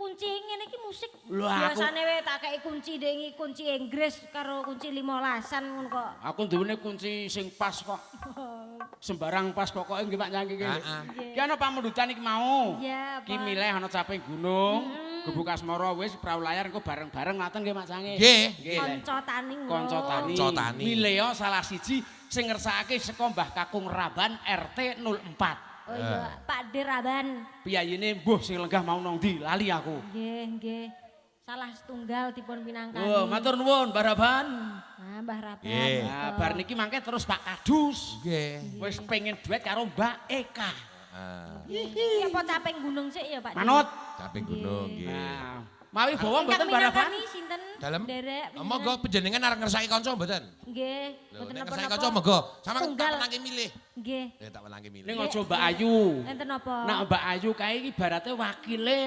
kunci ngene iki musik. Lah, Biasane wae tak kei kunci dengi kunci Inggris karo kunci 15-an ngono kok. Aku duwene kunci sing pas kok. Sembarang pas pokoke nggih Pak Nyangki iki. Ki ana pamundutan iki mau. Iya, Ki Pak. milih ana caping gunung, Gubuk Asmara wis prau layar engko bareng-bareng ngoten nggih Mak Sange. Nggih. Kanca tani ngono. Kanca tani. Kanca tani. Milih salah siji sing ngersakake saka Mbah Kakung Raban RT 04. Oh iya, Pak Deraban. Piyayine mbuh sing lenggah mau nang ndi lali aku. Nggih. Salah setunggal dipun pinangkani. Oh, matur nuwun Mbah Raban. Nah, Mbah Raban. Nggih. Nah, bar niki mangke terus Pak Kadus. Nggih. Wis pengen duet karo Mbak Eka. Iki apa caping gunung sik ya, Pak? Manut. Caping gunung nggih. Nah, mawi bawa Ingkang mboten Mbah Raban. minangkani sinten? Dalem. Derek. Monggo panjenengan arep ngersaki kanca mboten? Nggih, Lho, mboten nek napa-napa. ngersaki kanca monggo. Sama tak Setunggal. menangi milih. Nggih. Tak menangi milih. Ning aja Mbak Ayu. Enten napa? Nak Mbak Ayu kae iki ibarate wakile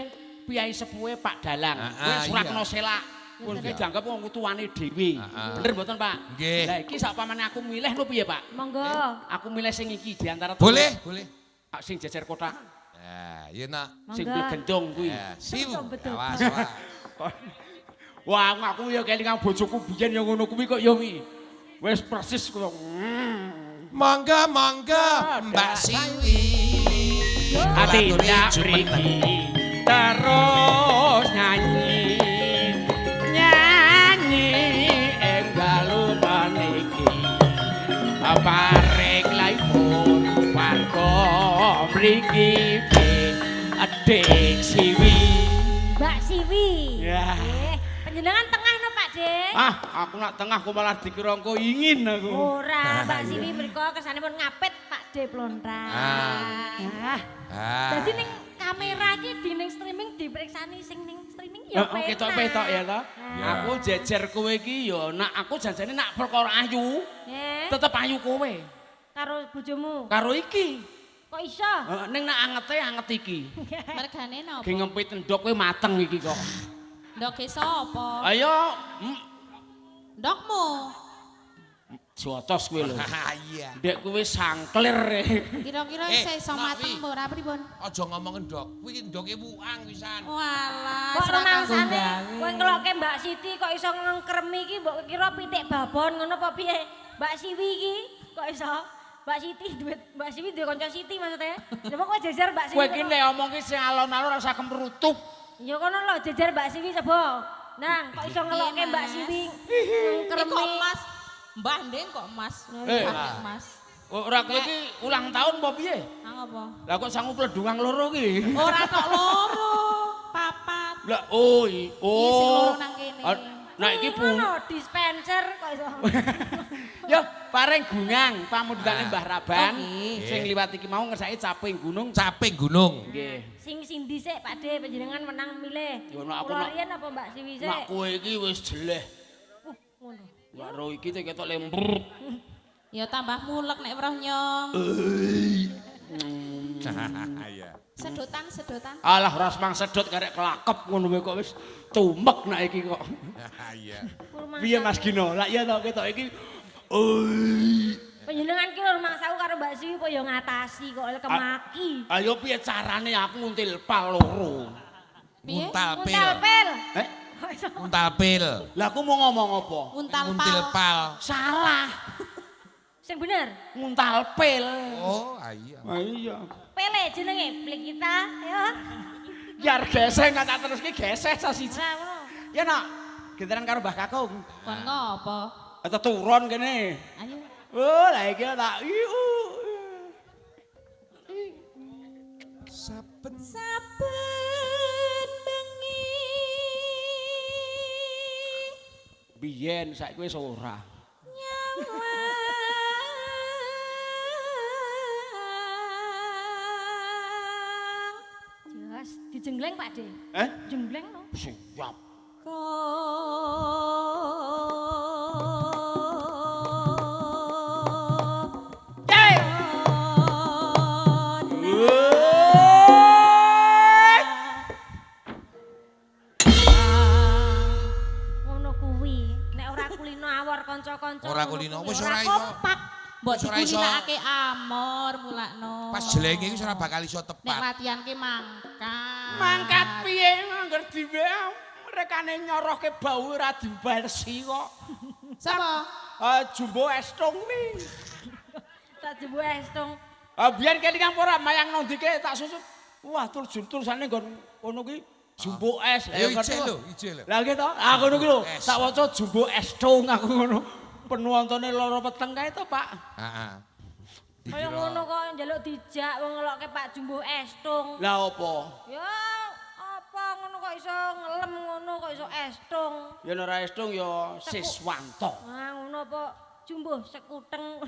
Piyai Sepuhe Pak Dalang. Ah, Wis Surakno Selak. Wis ki dianggap wong tuane dhewe. Bener mboten Pak? Nggih. Lah iki sakpamane aku milih lho piye Pak? Monggo. Aku milih sing iki di antara Boleh, boleh. sing jejer kotak, Nah, iya nak. sing Monggo. gendong kuwi. Ya, siu. Sok betul. Awas, awas. Wah, aku ya kelingan bojoku biyen ya ngono kuwi kok ya wi. Wis persis kok. Mangga, mangga, Mbak Siwi. Hati Ratune tak jumeneng. mriki terus nyanyi nyanyi enggal maniki parek laipun warga mriki adik siwi. Mbak Siwi. Ya. Panjenengan tengah no Pak De. Aku nak tengah aku malah dikira engko ingin aku. Ora, Mbak Siwi mriko kesanipun ngapit Pak De Plontra. Ah. Dadi ning kamera iki di ning streaming diperiksani sing ning streaming ya penak. Ketok-ketok ya toh. Aku jejer kowe iki ya nak aku janjane nak perkara ayu, tetep ayu kowe. Karo bojomu. Karo iki. Kok iso? Ning nak angete anget iki. Mergane napa? Ge ngempit endhok kowe mateng iki kok. Ndoke sapa? Ayo, Ndokmu. jotos kowe lho. Iya. Ndek kowe sangklir. Kira-kira Eh, iso nak, mateng Wi. apa ora pripun? Aja ngomong endok. Kuwi ndoke wuang pisan. Walah, Kok serak kanggo rumangsane gawe. kowe ngelokke Mbak Siti kok iso ngkremi iki mbok kira pitik babon ngono apa piye? Mbak Siwi iki kok iso? Mbak Siti duit Mbak Siwi duwe kanca Siti maksudnya. Coba kowe jejer Mbak Siwi. Kowe iki nek omong ki sing alon-alon ora usah kemrutuk. Ya kono lho jejer Mbak Siwi coba. Nang kok iso ngelokke Iya, Mbak Mas. Siwi Kok ngkremi. Mas Mbah Ndeng kok Mas. Eh. Mas. Ora kowe iki ulang tahun apa piye? Nang apa? Lah kok sangu pledungang loro ki? Ora kok loro, papat. Lah oh Iya sing loro nang kene. Nah iki pun ngono dispenser kok iso. ya paring gungang pamundutane Mbah Raban Oke. sing liwat iki mau ngersaki caping gunung. Caping gunung. Nggih. Sing sindi sik Pak De panjenengan menang milih. Ya, nek aku Kula nak- riyen apa Mbak Siwi sik? Nak kowe iki wis jeleh. Ngono. Karo iki teh ketok lembur. Ya tambah mulek nek weruh nyong. Iya. Sedotan. Alah ora semang sedot karek kelakep ngono wae kok wis tumek nak iki kok. Iya. Piye Mas Gino? Lah iya to ketok iki. Oi. Panjenengan ki lho maksau karo Mbak Siwi kok ya ngatasi kok kemaki. Ayo piye carane aku nguntil pal loro? Piye? Untal pil. Untal pel. Eh? Kok iso? Untal pil. Lah aku mau ngomong apa? Untal Until pal. pal. Salah. Sing bener. Nguntal pil. Oh, iya. Ah, iya. Pele jenenge plik kita ya. Biar geseh nggak tak terus ki geseh sasiji. Ora ngono. Ya nak, gitaran karo Mbah Kakung. Kon ngopo? Atau turun kene. Ayo. Oh, lah iki tak. Saben Saben bengi. Biyen saiki wis ora. Jelas dijengleng Pak De. Eh? Jembleng no. Siap. Ngono kuwi. Nek ora kulino awor kanca-kanca. Ora ngono kulino, kuwi wis ora iso. kompak. Mbok Wis ora iso. dikulinake amor mulakno. pas jelenge iki ora bakal iso Nek tepat. latihan ki mangkat. Mangkat piye nganggur wedi wae rekane nyorohke bau ora dibalesi kok. Sapa? Jumbo Estung nih. Tak jumbo estung. Biyen kene kang ora mayang nang ndike tak susut. Wah, tulisane nggon ngono kuwi Jumbo Es. Ayo ijek lho, ijek lho. Lah gitu, ngono kuwi lho. Tak waca Jumbo Estung aku ngono. Penuwontone loro peteng kae to, Pak. Heeh. Kaya ngono kok njaluk dijak wong ngelokke Pak Jumbo Estung. Lah apa? Ya apa ngono kok iso ngelem ngono kok iso estung. Ya ora Estung ya Siswanto. Ah ngono apa Jumbo sekuteng.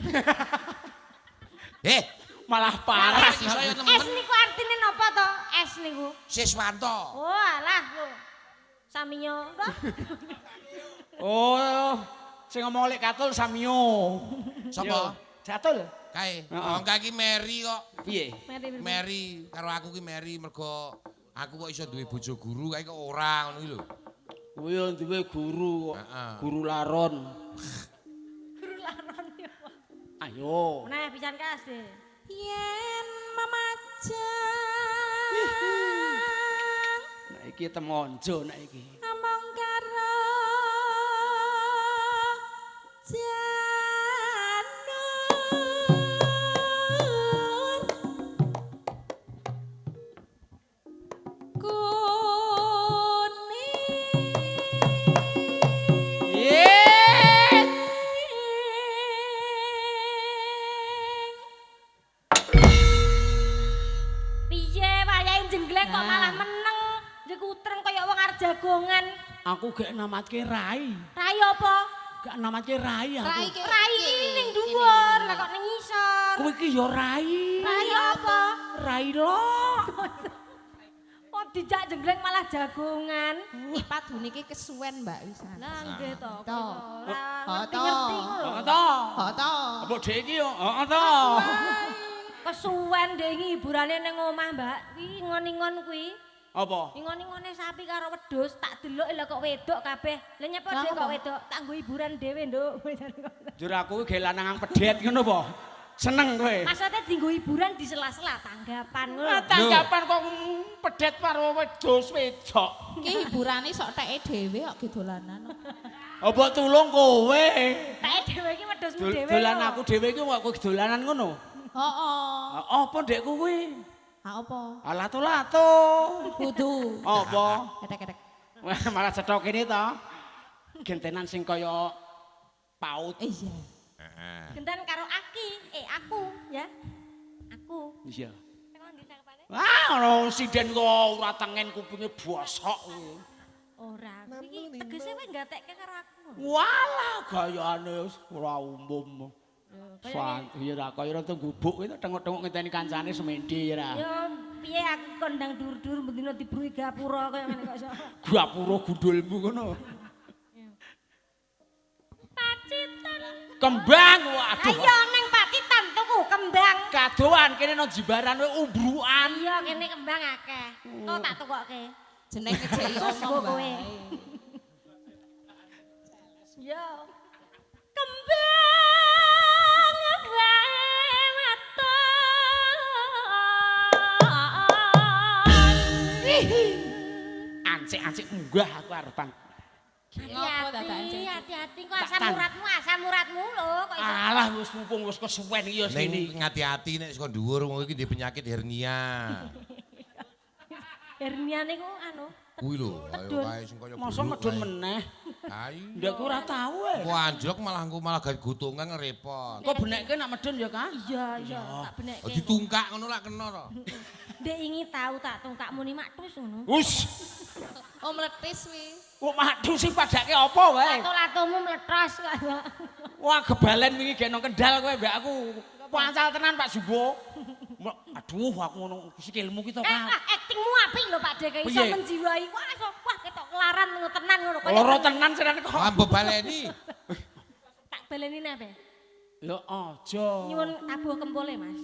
Malah parah. Es niku artine napa to? Es niku. Siswanto. Oh alah lho. Saminyo. Oh, sing ngomong lek katul Samio. Sapa? Catul. Kae. Heeh. Wong kae iki Mary kok. Piye? Mary karo aku ki Mary mergo aku kok iso duwe bojo guru kae kok ora ngono iki lho. Kuwi yo duwe guru kok. Heeh. Guru laron. Guru laron ya. Ayo. Nah pisan kas deh. Yen mamajang Nah iki temonjo nek iki. among karo janur Piye wayahe jengglek kok malah meneng. Jekutreng kaya wong arep jagongan. Aku gak namatke Rai. Rai apa? Gak namatke Rai aku. Rai iki ning dhuwur, lah kok ning ngisor. Kowe iki yo Rai. Rai apa? Rai lo. Oh dijak jengglek malah jagongan. padune iki kesuwen Mbak wisan. Lah nggih to. To. Ngerti-ngerti ngono. Heeh to. Oh to. Apa dhek iki yo? Heeh to. Kesuwen deh iki hiburane ning omah, Mbak. Kuwi ngon-ngon kuwi. Apa? Ngon-ngone sapi karo wedhus tak delok lha kok wedok kabeh. Lah nyapa Lah, dhek kok apa? wedok? Tak nggo hiburan dhewe, Nduk. Jur aku iki lanangan pedet ngono apa? Seneng kowe. Maksudnya dienggo hiburan di sela-sela tanggapan ngono. Tanggapan kok pedet karo wedhus wedok. Iki hiburane sok teke dhewe kok ge dolanan. Apa tulung kowe? Tak dhewe iki wedhusmu dhewe. Dolan aku dhewe iki kok dolanan ngono. Heeh. Apa ndek kuwi? Ha apa? Lato-lato. Kudu. Apa? Ketek-ketek. Wah, malah cetok kene to. Gentenan sing kaya paut. Iya. Gendan karo aku ya. Aku. Iya. Emang ndi cakepane? Wah, ono sinden kok ora tengen kupinge bosok kuwi. Ora. Iki tegese kowe gatekke karo aku. Walah, gayane ora umum. Santai ya ra kaya rada gubuk kuwi tengok-tengok ngenteni kancane semendhe ra. Yo piye aku kondang dur-dur bendina dibrui gapura kaya ngene kok iso. Gapura gundulmu ngono. Pacitan. Kembang, waduh. Ayo ning Pacitan tuku kembang. Kadoan kene nang jimbaran kowe umbrukan. Iya kene kembang akeh. Kok tak tukokke. Jeneng kejeki Sus, omong kowe. bae. Yo. Kembang Ancik-ancik munggah aku arepan. Ngopo tak Hati-hati, hati-hati kok Tak asam uratmu lho kok iso. Alah wis mumpung wis kesuwen iki ya sini. Ning ngati-ati nek saka dhuwur wong iki ndek penyakit hernia. Hernia niku anu. Kuwi lho, ayo Tedun. kae sing kaya Masa medun meneh. Ayo. Ndek ku ora tau e. Kok anjlok malah engko malah gawe gotongan repot. Kok benekke nak medun ya, Kang? Iya, tak benekke. Oh, ditungkak ngono lak kena to. Ndek ingi tahu tak tungkak muni maktus ngono. Wus. Oh meletis wi. Kok madu sing padake apa wae? Lato-latomu meletos kok. Wah, gebalen wingi geno Kendal kowe mbak aku. Pancal tenan Pak Jumbo. Aduh, aku ngono sikilmu ki to, Kang. Aktingmu apik lho Pak Dek iso Piye? menjiwai. Wah ketok kelaran ngono tenan ngono kok. Loro tenan senane kok. Ambo baleni. Tak baleni nabe. Ya aja. Nyuwun tabuh kempule, Mas.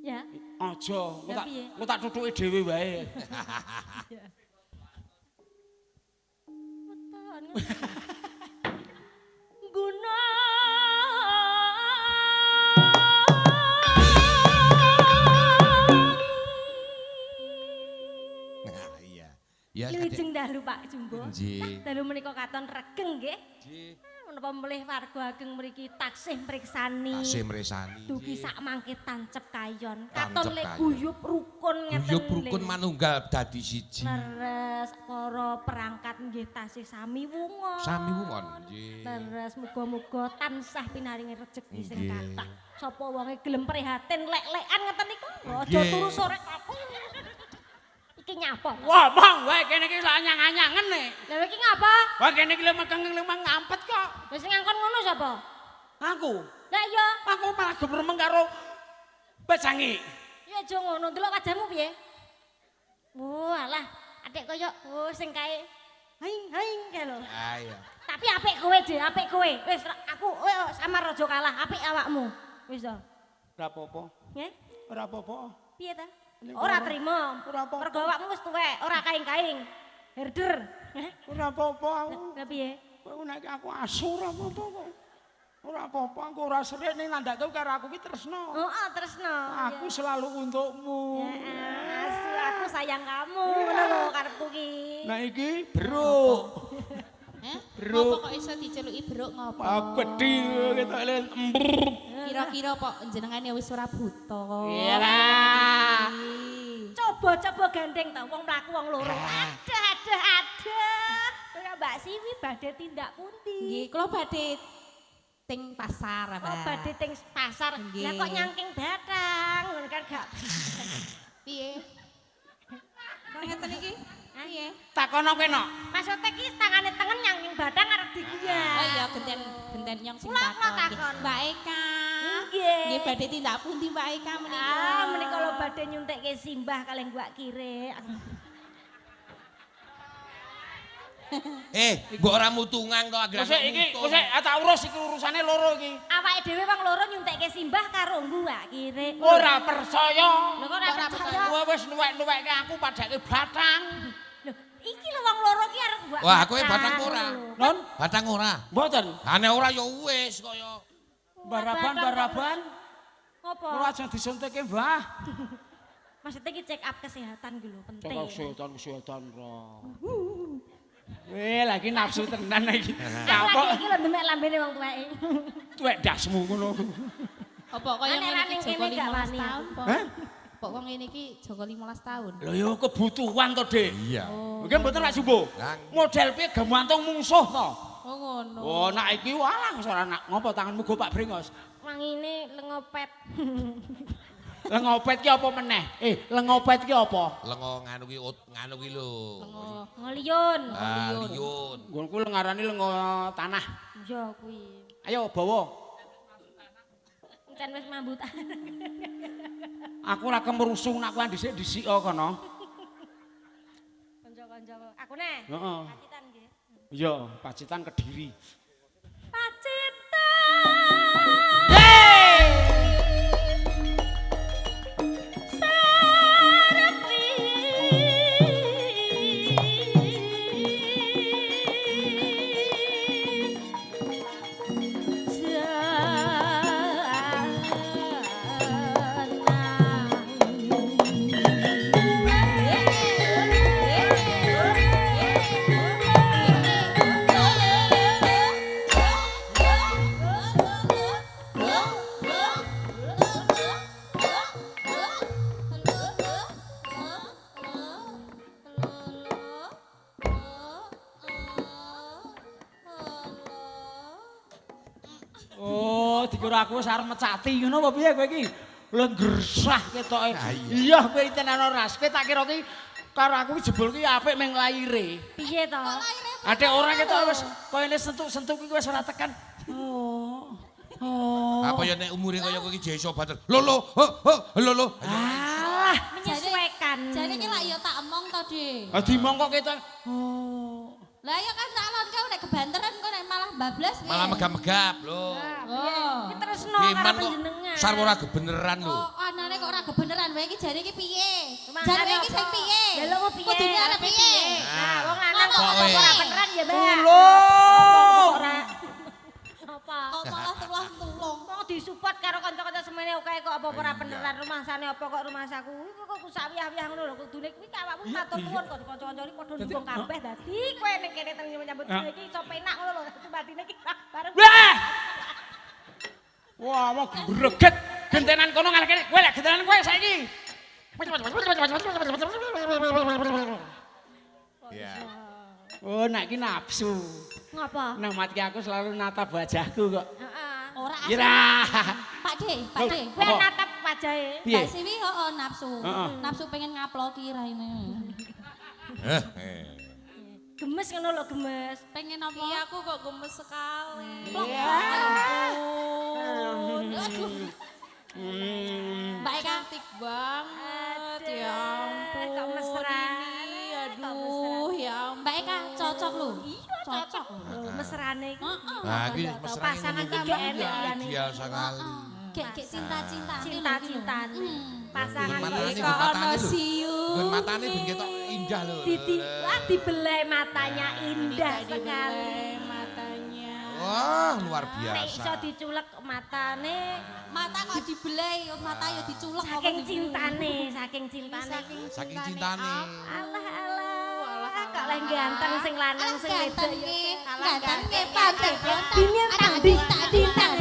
Ya. Aja, Ya, piye? engko tak tutuke dhewe wae. Guna Nah, iya. Ya, Wilujeng dalu Pak Jumbo. Nggih. Dalu menika katon regeng nggih. Nggih. Menapa melih warga ageng mriki taksih mriksani. Tasih mresani. Dugi nggih. sak mangke tancep kayon. Tancep Katon lek kayon. guyub rukun ngeten. Guyub rukun lho. manunggal dadi siji. Leres para perangkat nggih tasih sami wunga. Sami wungon. Nggih. Leres muga-muga tansah pinaringi rejeki sing Nggih. kathah. Sapa wonge gelem prihatin lek-lekan ngeten niku aja Nggih. turu sore kabeh. Iki nyapa? Wah, Bang, wae kene iki lak anyang-anyangen nih. Lha iki ngapa? Wah, kene iki lemah ngampet kok. Wis ngangkon ngono sapa? Aku, Lah iya, aku malah gebremeng karo Besangi. ya aja ngono, delok wajahmu piye? Oh, alah, adik koyo sing kae haing kae lho. Ah iya. Tapi apik kowe, Je, apik kowe. Wis aku samar aja kalah, apik awakmu. Wis to. Ora apa-apa. Nggih? Ora apa-apa. Piye ta? Ini Ora ora- trima. ora apa-apa. Mergo awakmu wis tuwek, ora kaing-kaing. Herder. Ora apa-apa aku. Lah piye? Kowe nek aku asu ora apa-apa kok. Ora apa-apa, aku ora serik ning nandake karo aku ki tresno. Heeh, tresno. Aku selalu untukmu. Asu, aku sayang kamu, ngono lho karepku ki. Nah iki bruk. Bro. Ngopo kok iso diceluki bruk ngopo? Aku gedhi ketok le embrr. Kira-kira kok jenengane wis ora buta. Iyalah. Coba-coba gandeng ta wong mlaku wong loro. Aduh. Kaya Mbak Siwi badhe tindak pundi? Nggih, kula badhe ting pasar, Mbak. Oh, badhe teng pasar. Nggih. Lah kok nyangking batang, ngono kan gak. Piye? Kok ngeten iki? Piye? Takono kene. Maksudnya ki tangane tengen nyangking batang arep diguyah. Oh iya genten nyong sing Kula takon. takon. Nggih. Mbak Eka. Nggih. Nggih badhe tindak pundi Mbak Eka menika? Ah, menika lho badhe nyuntekke simbah kalih Mbak Kire. Mbok ora mutungan kok agar Wis iki, wis tak urus iki urusane loro iki. Awake dhewe wong loro nyuntekke simbah karo Mbak Kire. Ora percaya. Lho kok ora percaya? Kowe wis nuwek-nuwekke aku padake batang. Lho, iki lho wong loro ki arep Mbak. Wah, kowe batang ora. Non, Batang ora. mboten. Ane ora ya wis kaya. Baraban. Ngopo? Kula aja disuntikke, Mbah. Maksudnya ki check up kesehatan gitu penting. Cekak kesehatan ra. Lagi nafsu tenan iki. Aku Apa? lagi iki lho ndemek lambene wong tuweke. Tuwek dasmu ngono. Apa kaya Aneh ngene raning iki Joko kene gak 15 wani tahun aku. po? Hah? Apa kok ngene iki Joko 15 tahun? Lho ya kebutuhan to, Dik. Iya. Mungkin mboten Pak Jumbo. Lah, Model piye gamantung mungsuh to. Oh ngono. Oh, nak iki walah ora nak ngopo tanganmu go Pak Brengos. Wangine lengopet. Lengopet ki apa meneh? Lengopet ki apa? lengo nganu ki lho. Ngoliun. Ah, liyun. Nggonku ngarani lengo tanah. Iya kuwi. Ayo bawa. Encen wis mambut. Aku ora kemerusung nak kuwi dhisik-dhisik kono. Kanca-kanca. Aku neh. Heeh. Pacitan nggih. Iya, Pacitan Kediri. Oh, dikira aku wis arep mecati ngono apa piye kowe iki? Lenggersah ketoke. Iya, kowe tenan ora. Kowe tak kira ki karo aku ki jebul ki apik meng laire. Piye to? Ade ora ketok wis koyone sentuk-sentuk iki wis ora tekan. Oh. Apa ya nek umure kaya kowe iki iso bater. Lho. Alah, Menyesuaikan. Jadi ki lak ya tak emong to, Dik. dimong kok ketok. Oh. Lah ya kan calon kau nek kebanteran kau nek malah bablas nggih. Malah megap-megap lho. Ki tresno Ki karo man kok panjenengan. sarwa ora kebeneran lho. Oh, anane kok ora kebeneran wae iki jare iki piye? Makane Jare iki apa? sing piye? Ya lho kok piye? Kudune arep piye? Nah, wong lanang kok Kok ora beneran ya, Mbak. Tulung. Ora. Apa? Kok malah tulung-tulung. Kok disupport karo kanca-kanca semene oke kok apa ora beneran rumangsane apa kok rumahsaku. Kok kusawiyah-wiyah ngono lho kudune kuwi awakmu matur nuwun kok kanca-kanca iki padha ndukung kabeh dadi kowe ning kene teng nyambut gawe iki iso penak ngono lho. Dadi batine iki bareng. Wah, mau greget gentenan kono ngalih kene. Kowe lek gentenan kowe saiki. Iya. Oh, nek iki nafsu. Ngapa? Nang mati aku selalu natap wajahku kok. Heeh. Ora asli. Ira. Pakde. Kowe natap wajahe. Piye? Mbak Siwi heeh nafsu. Heeh. Nafsu pengen ngaploki raine. Gemes ngono lho, gemes. Pengen apa? Iya aku kok gemes sekali. Aduh. Mbak Eka Cantik banget. Ya ampun. Kok mesra. Ini, aduh, ya ampun. Mbak Eka cocok lho. Iya cocok lho, mesrane iki. Nah, iki mesra Pasangan iki gak enak liyane. ideal sekali. Gek cinta-cintaan. Cinta-cintaan. Pasangan Matane iki nggon kok matane lho. siu. Nggon matane ben ketok indah lho. dibelai matanya indah sekali. Dibelai matanya. Wah, luar Nek iso biasa. diculek matane Mata kok dibelai, mata yo diculek apa saking niku? cintane, saking cintane. Saking cintane. Alah, kok leh ganteng sing lanang sing wedok ya. Ganteng ke pantai. Bintang bintang.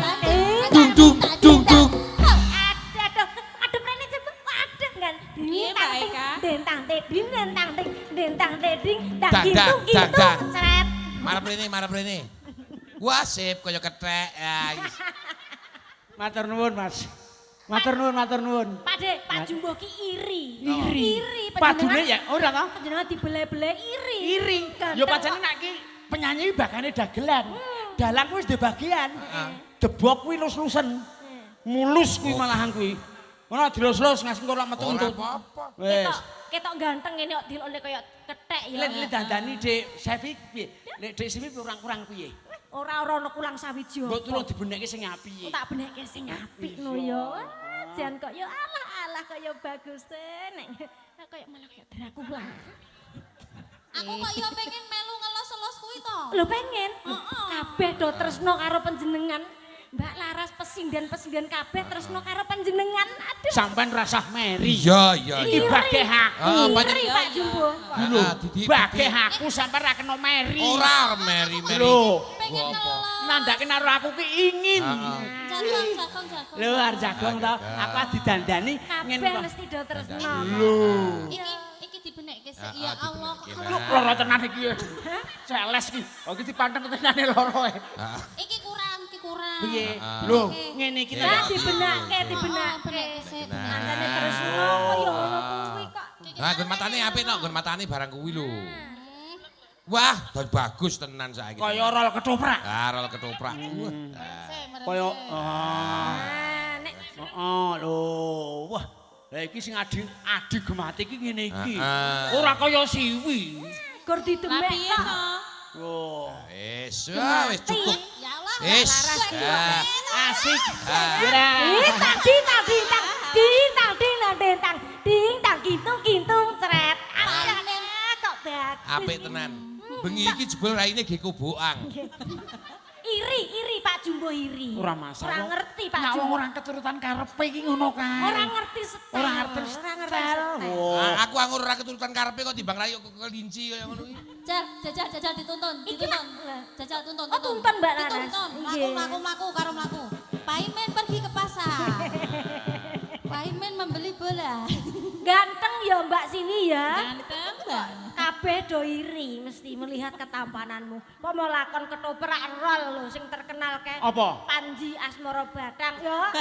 Dung. Aduh prene coba. Aduh kan. Piye, Mbak Eka? Dentang teding, dentang teding, Dang, gintung dang, dang, dang. Sret. Marep rene. Wah, sip kaya kethek. Ya, Matur nuwun, Mas. Matur nuwun. Pak Jumbo ki iri. Iri. Padune ya ora ta? Panjenengan dibelai-belai iri. Iri. Ganteng Ya pancen kok. nek iki penyanyi bakane dagelan. Dalang kuwi wis di bagian. Debok kuwi lus-lusen. Mulus kuwi malahan kuwi. Ora dilus-lus ngasih kok lak metu ora entut. apa-apa. Wis. Ketok ganteng ngene kok dilokne kaya kethek ya. Lek dandani Dik Sevi piye? Lek Dik Sevi kurang-kurang piye? Ora ana kulang sawijo. Mbok tulung dibenekke sing apik. Tak benekke sing apik no ya. Jan kok ya alah kaya bagus nek kaya malah kaya Dracula. Aku kok yo pengen melu ngelos-elos kuwi to. Lho pengen. Kabeh do tresno karo panjenengan. Mbak Laras pesindan kabeh tresno karo panjenengan. Aduh. Sampean rasah meri. Iya. Iki bageh aku. pancen Iri Pak Jumbo. Lho, Didi. bageh aku sampean ra kena meri. Ora meri. Lho, Pengen ngelos. nandake karo aku ki ingin. Jagong. Lho, arep jagong to. Aku didandani ngene Kabeh kok. mesti do tresno. Lho. Iki dibenekke sik. Ya Allah. Lho, lara tenan iki. Celes iki. Oh, iki dipanteng tenane lara e. Iki kurang. Piye? Lho, ngene iki Nah, to. dibenakke. Benekke sik. Ngancane tresno kaya ngono kuwi kok. Nah, nggon matane apik no, nggon matane barang kuwi lho. Wah, dan bagus tenan saiki. Kaya rol ketoprak. Ah, rol ketoprak. Kaya Nek lho. Wah, lah iki sing adi gemati iki ngene iki. Heeh. Ora kaya siwi. gur didemek Piye kok. to? Loh, Wis cukup. Ya Allah. Wis. asik. Ah. Ding gintung ceret. Kok bagus. Apik tenan. Bengi iki jebul raine ge kobokan. Iri Pak Jumbo iri. Ora masalah. Ora ngerti Pak Nek wong Jumbo. ora keturutan karepe iki ngono kae. Ora ngerti setel. Ora ngerti setel. Oh. Aku anggur ora keturutan karepe kok timbang rayo kelinci kaya ngono iki. Jajal dituntun. Jajal tuntun. Oh, tuntun, Mbak Laras. Dituntun. Nggih. Mlaku karo mlaku. Paimen pergi ke pasar. Paimen membeli bola. Ganteng ya Mbak Siwi ya. Ganteng Mbak. Kabeh do iri mesti melihat ketampananmu. Kok mau lakon ketoprak rol lho sing terkenal ke. Apa? Panji Asmara Batang ya.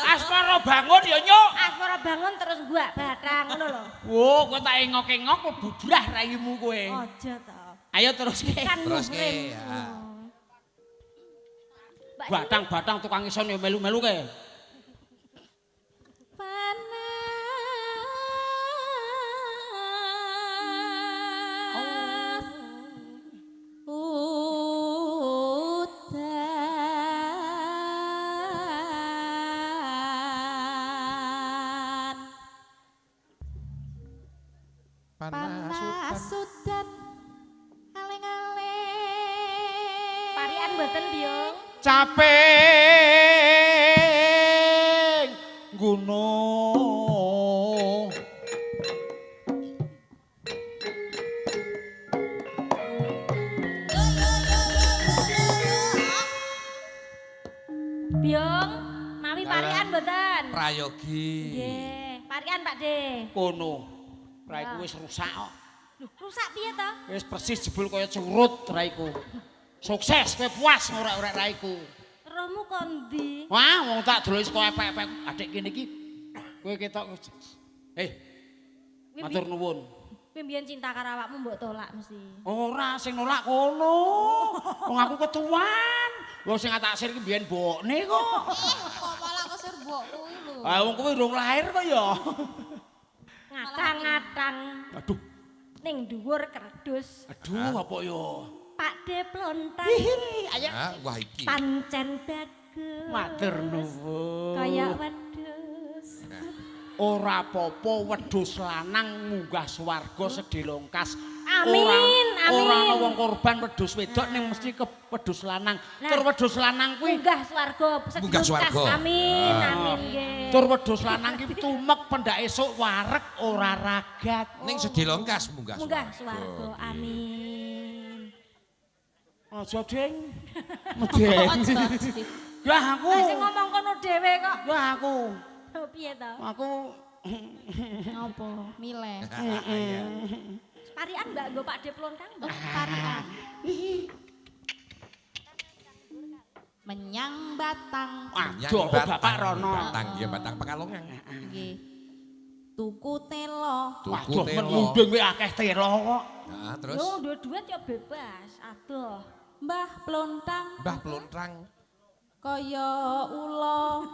Asmara bangun ya, Nyuk. Asmara bangun terus gua Batang ngono lho. Wo, kowe tak engok-engok kok bubrah raimu kowe. Aja to. Ayo terus ke. Kan Terus muhrim. ke, ya. Mbak Batang tukang ison ya melu-melu ke. Pasudan aleng-aleng. Parian mboten Biung. Capek gunung. Biong, mami parian mboten? Prayogi. Nggih, parian Pak De. Kono. Raiku wis rusak kok. Lho, rusak piye to? Wis persis jebul kaya curut raiku. Sukses kowe puas ngorek-orek raiku. Rohmu kondi? Wah, wong tak delok kok epek-epek adik kene iki. Kowe ketok. Matur nuwun. Kowe mbiyen cinta karo awakmu mbok tolak mesti. Ora sing nolak kono. Wong aku ketuan. Wong sing tak sir iki mbiyen mbokne kok. Kok malah kesir mbokku iki lho. Ah wong kowe urung lahir kok ya. Ngatang-ngatang Aduh, ning dhuwur kerdus. aduh apa ya? Pak De Plontang. Ayo. Ah, wah iki. Pancen bagus. Matur nuwun. Kaya wedhus. Ora apa-apa wedhus lanang munggah swarga sedhelongkas. Amin, amin. Ora ana wong korban wedhus wedok ning mesti ke wedhus lanang. Tur wedhus lanang kuwi Munggah swarga. Munggah swarga. Amin, amin nggih. tur wedhus lanang ki tumek pendak esuk wareg ora ragat. Ning Sedilongkas munggah. Munggah swarga. Amin. Aja ding. Medeng. Lah aku. Sing ngomong kono dhewe kok. Lah aku. Oh, piye to? Aku Apa? Milih. Parian Mbak nggo Pak De Plontang, Mbak. Parian. Menyang Batang. aduh Bapak Rono. Batang ya Batang Pekalongan. Nggih. Tuku telo. Tuku Waduh telo. menuding kowe akeh telo kok. Nah, terus Yo, duwe-duwe ya bebas. Aduh. Mbah Plontang Mbah Plontrang. kaya ula.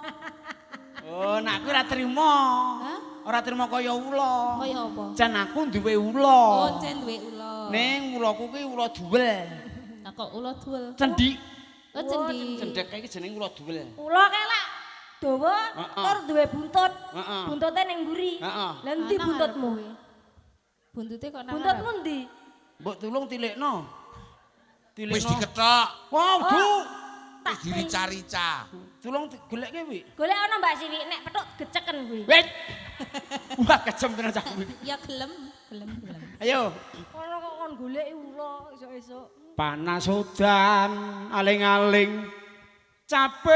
Oh, nak aku ora trimo. Hah? Ora trimo kaya ula. Kaya apa? Jan aku duwe ula. Oh, jen duwe ula. Ning ulaku kuwi ula duwel. Nah, kok ula duel. Cendik. Oh, cendi. Cendek iki jeneng ula duwel. Ula kelak dawa Heeh. tur duwe buntut. Heeh. Buntute ning mburi. Heeh. Lah endi Ana buntutmu? ngarep kowe. Buntute kok nang Buntutmu ngarep? endi? Mbok tulung tilikno. Tilikno. Wis diketok, Wow, Du. wis dirica-rica. Tulung goleke kuwi. Golek ana Mbak Siwi, nek petuk geceken kuwi. Wit. Wah, kejem tenan cah kuwi. Ya gelem, gelem. Ayo. Ono kok kon goleki ula esuk-esuk. Panas udan aling-aling caping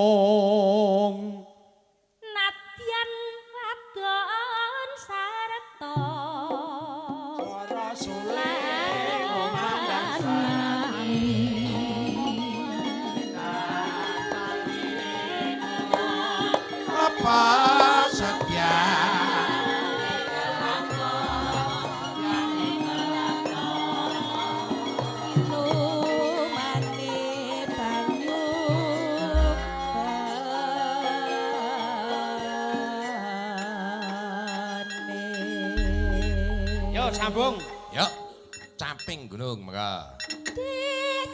gunung. Nadyan wadon sareta. Ora suling Apa setia? Lumane banyu bane. Yo sambung. Yuk, camping gunung maka. Di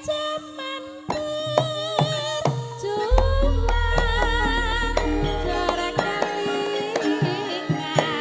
jaman perjuangan jarak kelingan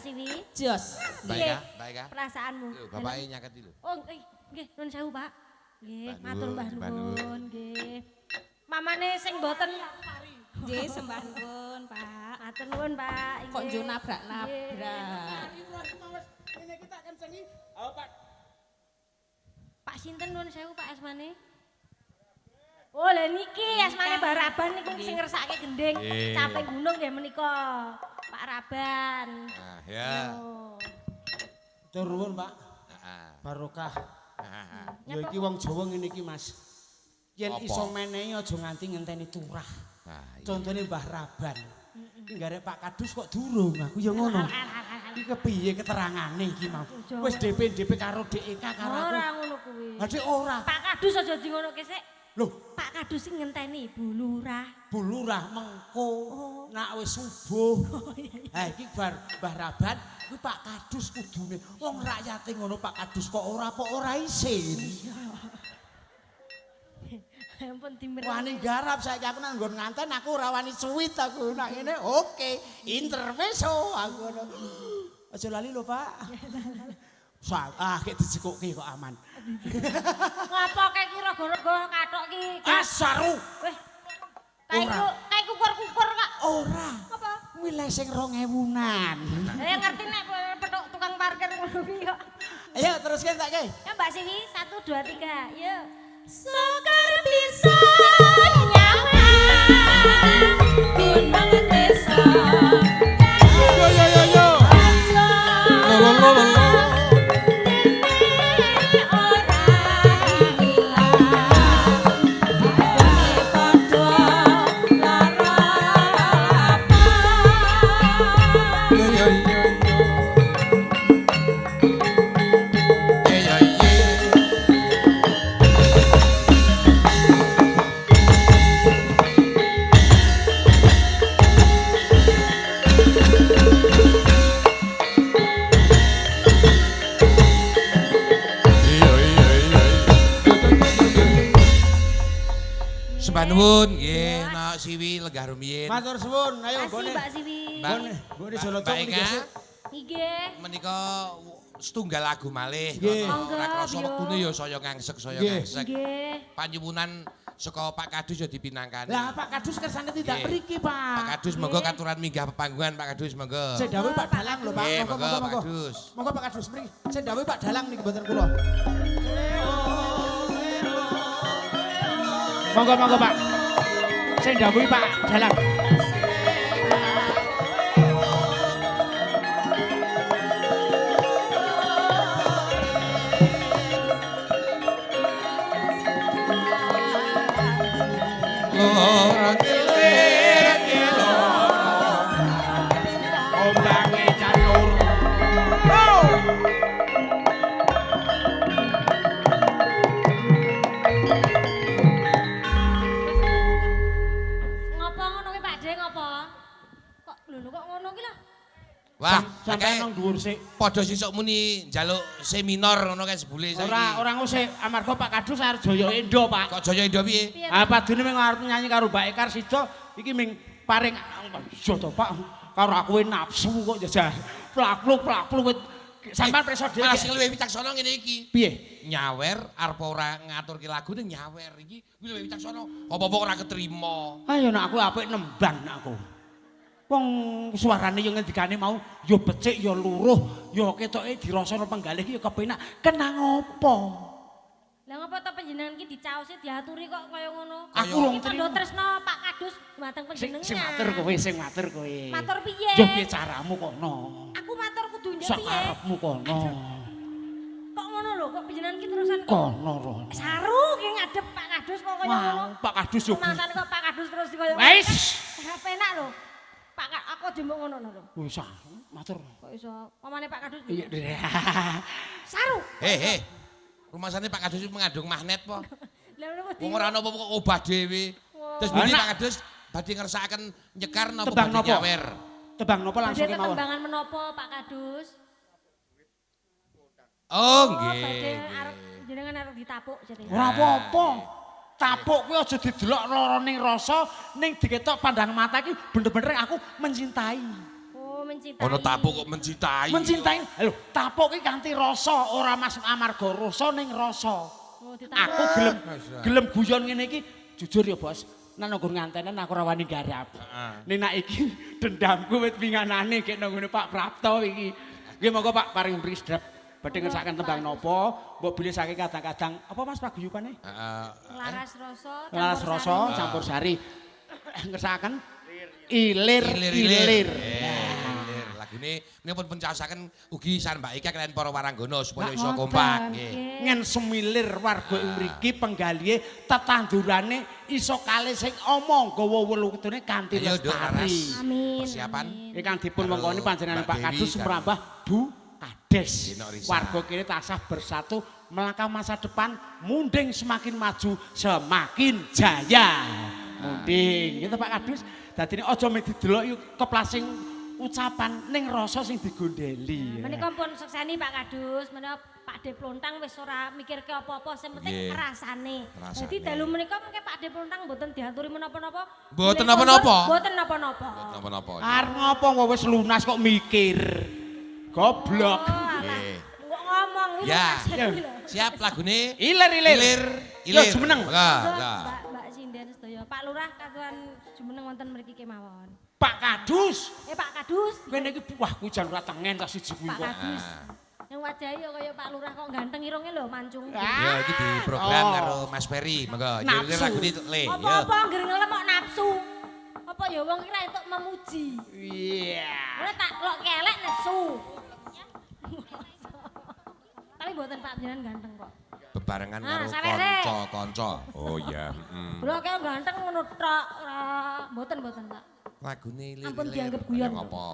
Siwi. Jos. Piye Baik ah. perasaanmu? Lho, bapake nyaketi lho. Oh, nggih, nuwun sewu, Pak. Nggih, Mbah matur mbah nuwun, mbah nuwun, nuwun. nggih. Mamane sing mboten Nggih, sembah nuwun, Pak. matur nuwun, Pak. Kok Nggih. njo nabrak-nabrak. Ini kita akan seni. Oh, Pak. Pak sinten nuwun sewu, Pak asmane? Oh, lha niki asmane Mbah Raban niku sing ngersake gending Nggih. sampai gunung nggih menika. Pak Raban. Nah, ya. Oh. Tur nuwun, Pak. Heeh. Barokah. Heeh. Ya iki wong Jawa ngene iki, Mas. Yen Apa? iso menehi aja nganti ngenteni turah. Nah, iya. Contone Mbah Raban. Iki garek Pak Kadus kok durung, aku ya ngono. Iki kepiye keterangane iki mau? Wis DP karo DEK karo aku. Ora ngono kuwi. Adik ora. Pak Kadus aja di ngono ki sik. Loh, Pak Kadus sing ngenteni Ibu Lurah. Bu Lurah mengko nak wis subuh. Ha iki bar Mbah Raban kuwi Pak Kadus kudune. Wong rakyate ngono Pak Kadus kok ora apa ora isin. Ampun dimer. Wani garap saiki aku nang nggon nganten aku ora wani suwit aku nak ngene oke intermezzo aku ngono. Aja lali lho Pak. Kek dijikokke kok aman. Ngapa kek kira gara-gara kathok ki? Asaru. Weh. Kae kukur-kukur kok. Ora. Apa? Kuwi lesing 2000-an. Ngerti nek petuk tukang parkir ngono kuwi kok. Ayo teruskan tak ke. Ya Mbak Siwi 1 2 3. Yuk. Sekar bisa nyawa gunung desa. Yo yo yo yo. Lo lo lo lo. Yo yo yo yo. Ye ye ye. Iya iya iya. Sembah nuwun nggih, Nak Siwi lenggah rumiyin. Matur suwun, ayo Kasih gone. Mbak Siwi. Gone Soloto Mbak mriki Eka, sik. Nggih. menika setunggal lagu malih. Nggih. Kono ora Monggo, krasa Bio. wektune ya saya ngangsek saya Nggih. ngangsek. Nggih. Panyuwunan saka Pak Kadus ya dipinangkani. Lah Pak Kadus kersane tidak Nggih. mriki, Pak Pak. Kadus monggo katuran minggah pepanggungan Pak Kadus monggo. Sing dawuh Pak Dalang lho, Pak. Nggih, Monggo monggo, monggo Pak monggo. Kadus. Monggo Pak Kadus mriki. Sing dawuh Pak Dalang niki mboten kula. Monggo monggo Pak. Sing dawuh Pak Dalang. Loro kilir Ombange janur. Ngapa ngono ki Pak De ngapa? Kok lho kok ngono ki lho? Wah, sampe akeh nang dhuwur sik. padha sisuk muni njaluk seminar ngono kae sebule saiki. Ora ngusik amarga Pak Kadus arep Jaya Endo, Pak. Kok Jaya Indo piye? Piye? Ah padune ming arep nyanyi karo Mbak Ekar Sida iki ming paring iya to Pak karo aku nafsu kok jajal plak-pluk sampean preso dhewe. Malah sing luwih wicaksana ngene iki. Piye? Nyawer arep ora ngaturke lagu ning nyawer iki kuwi luwih wicaksana. Apa-apa ora ketrima. Ayo nek aku apik nembang nek aku. Wong suarane yo ngendikane mau yo becik yo luruh yo ketoke dirasana penggalih iki yo kepenak. Kenang apa? Lah ngapa to panjenengan ki dicaosi diaturi kok kaya ngono? Aku Kaya- rong Iki tandha tresno Pak Kadus dumateng Sing panjenengan. sing matur kowe. Matur piye? Yo piye caramu kono? Aku matur kudu piye? Sakarepmu kono. Kok ngono lho, kok panjenengan ki terusan kok Kono ro. saru ki ngadep Pak Kadus kok kaya ngono. Wah, Pak Kadus yo. Masane kok Pak Kadus terus kaya ngono. Wis. Penak lho. Aku jembok ngono lho. Wis matur. Kok iso pamane Pak Kadus? Iya. Saru. He. Rumasane Pak Kadus mengandung magnet po. Lah ngono Wong ora ana apa-apa kok obah dhewe. Terus Lah, bunyi nak. Pak Kadus badhe ngersakaken nyekar napa Tebang badhe napa? nyawer. Tebang napa langsung Badhe kemawon. tetembangan menapa Pak Kadus? Oh Badhe nggih. arep jenengan arep ditapuk jare. Ora apa-apa. Tapuk kuwi aja didelok lara ning rasa ning diketok pandang mata iki bener-bener aku mencintai. Oh, mencintai. Ono tapuk kok mencintai. Mencintai. Lho, tapuk ki kanthi rasa, ora mas amarga rasa ning rasa. Oh, Aku gelem guyon ngene iki jujur ya, Bos. Nang nggon ngantenen aku ora wani garap. Nek nak iki dendamku wit pinganane gek nang ngene Pak Prapto iki. Nggih monggo Pak paring mrisdep. Badhe ngersaken tembang napa, mbok bilisake kadang-kadang apa Mas paguyubane? Laras rasa, Laras rasa campur sari. Ngersaken Ilir. ilir. Lagune menipun pencaosaken ugi san Mbak Ika kalian para waranggana supaya Mbak iso ngoten. kompak nggih. Ngen semilir warga mriki penggalihe tetandurane iso kalih sing omong gawa welutune kanthi Ayo Nduk Laras. lestari. Amin. Persiapan. Ingkang dipun mengkoni panjenengan Mbak Pak Dewi Kadus dan- merambah Bu Kades. Dino Risa. Warga kini tasah bersatu melangkah masa depan munding semakin maju semakin jaya. Munding gitu Pak Kadus. Dadi aja mek didelok yuk keplasing ucapan ning rasa sing digondeli. Menika pun sekseni Pak Kadus, menika Pak De Plontang wis ora mikirke apa-apa, sing penting Nggih. rasane. Rasane. Dadi dalu menika mengke Pak De Plontang mboten diaturi menapa-napa. Mboten Menika napa-napa? Mboten napa-napa. Napa-napa. Arep ngopo wis lunas kok mikir. Goblok. Nggih. Kok ngomong iki Ya. Mas Dewi lho. Siap lagune. Ilir. Yo jumeneng. Mbak Sinden sedaya. Pak Lurah katuran jumeneng wonten mriki kemawon. Pak Kadus. Pak Kadus. Kene iki wah kujan ora tengen ta siji kuwi Pak kok. Kadus. Yang wajahnya ya kaya Pak Lurah kok ganteng irunge lho mancung. Ya iki di program Oh. karo Mas Ferry. Monggo. Nafsu. Ilir lagune le. Yo. Apa-apa anggere ngelemok nafsu. Apa ya wong kira entuk memuji. Iya. Ora tak lok kelek nesu. Tapi mboten Pak jenengan ganteng kok. Bebarengan Ah, karo sampe sih. kanca-kanca. Oh iya, heeh. Lho kaya ganteng ngono tok. Mboten Pak. Lagune ilir. Ampun dianggep guyon. Apa?